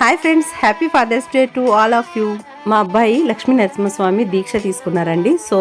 Hi friends, happy Father's Day to all of you. మా అబ్బాయి లక్ష్మీ నరసింహస్వామి దీక్ష తీసుకున్నారండి. సో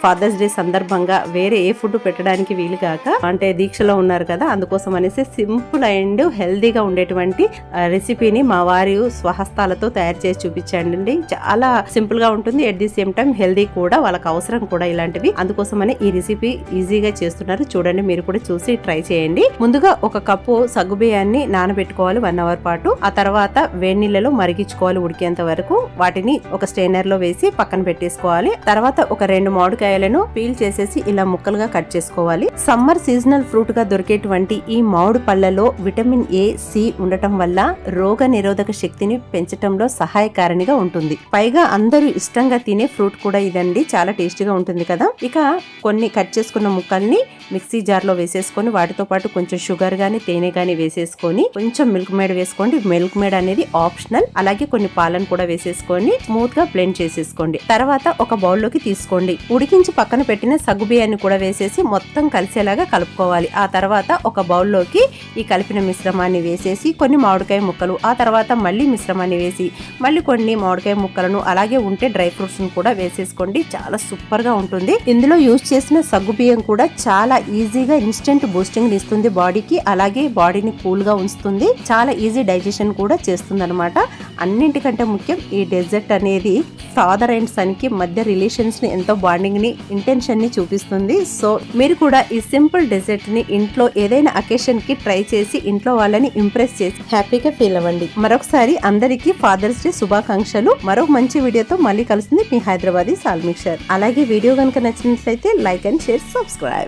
ఫాదర్స్ డే సందర్భంగా వేరే ఏ ఫుడ్ పెట్టడానికి వీలు కాక, అంటే దీక్షలో ఉన్నారు కదా, అందుకోసం అనేసి సింపుల్ అండ్ హెల్దీగా ఉండేటువంటి రెసిపీని మా వారి స్వహస్తాలతో తయారు చేసి చూపించండి. చాలా సింపుల్ గా ఉంటుంది, at the same time healthy కూడా, వాళ్ళకి అవసరం కూడా ఇలాంటివి. అందుకోసమని ఈ రెసిపీ ఈజీగా చేస్తున్నారు. చూడండి, మీరు కూడా చూసి ట్రై చేయండి. ముందుగా ఒక కప్పు సగ్గుబియ్యాన్ని నానబెట్టుకోవాలి 1 అవర్ పాటు. ఆ తర్వాత వేడి నీళ్ళలో మరిగించుకోవాలి ఉడికేంత వరకు. వాటిని ఒక స్టెయినర్ లో వేసి పక్కన పెట్టేసుకోవాలి. తర్వాత ఒక 2 మామిడికాయలను పీల్ చేసేసి ఇలా ముక్కలుగా కట్ చేసుకోవాలి. సమ్మర్ సీజనల్ ఫ్రూట్ గా దొరికేటువంటి ఈ మామిడి పళ్ళలో విటమిన్ ఏ, సి ఉండటం వల్ల రోగ నిరోధక శక్తిని పెంచటంలో సహాయకారిగా ఉంటుంది. పైగా అందరూ ఇష్టంగా తినే ఫ్రూట్ కూడా ఇదండి. చాలా టేస్టీగా ఉంటుంది కదా. ఇక కొన్ని కట్ చేసుకున్న ముక్కల్ని మిక్సీ జార్ లో వేసేసుకొని, వాటితో పాటు కొంచెం షుగర్ గానీ తేనె గానీ వేసేసుకొని, కొంచెం మిల్క్ మేడ్ వేసుకోండి. మిల్క్ మేడ్ అనేది ఆప్షనల్. అలాగే కొన్ని పాలను కూడా వేసేసుకొని స్మూత్ గా బ్లెండ్ చేసేసుకోండి. తర్వాత ఒక బౌల్ లోకి తీసుకోండి. ఉడికించి పక్కన పెట్టిన సగ్గు బియ్యాన్ని కూడా వేసేసి మొత్తం కలిసేలాగా కలుపుకోవాలి. ఆ తర్వాత ఒక బౌల్ లోకి ఈ కలిపిన మిశ్రమాన్ని వేసేసి కొన్ని మామిడికాయ ముక్కలు, ఆ తర్వాత మళ్ళీ మిశ్రమాన్ని వేసి మళ్ళీ కొన్ని మామిడికాయ ముక్కలను, అలాగే ఉంటే డ్రై ఫ్రూట్స్ ను కూడా వేసేసుకోండి. చాలా సూపర్ గా ఉంటుంది. ఇందులో యూజ్ చేసిన సగ్గు బియ్యం కూడా చాలా ఈజీగా ఇన్స్టెంట్ బూస్టింగ్ ఇస్తుంది బాడీకి. అలాగే బాడీని కూల్ గా ఉంచుతుంది. చాలా ఈజీ డైజెషన్ కూడా చేస్తుంది అనమాట. అన్నింటికంటే ముఖ్యం, ఈ డెజర్ట్ అనేది ఫాదర్ అండ్ సన్ కి మధ్య రిలేషన్స్ ని, ఎంతో బాండింగ్ ని, ఇంటెన్షన్ ని చూపిస్తుంది. సో మీరు కూడా ఈ సింపుల్ డెజర్ట్ ని ఇంట్లో ఏదైనా అకేషన్ కి ట్రై చేసి ఇంట్లో వాళ్ళని ఇంప్రెస్ చేసి హ్యాపీగా ఫీల్ అవ్వండి. మరొకసారి అందరికీ ఫాదర్స్ డే శుభాకాంక్షలు. మరో మంచి వీడియోతో మళ్ళీ కలుస్తుంది మీ హైదరాబాదీ సాల్మిక్షర్. అలాగే వీడియో కనుక నచ్చినట్లయితే లైక్ అండ్ షేర్, సబ్స్క్రైబ్.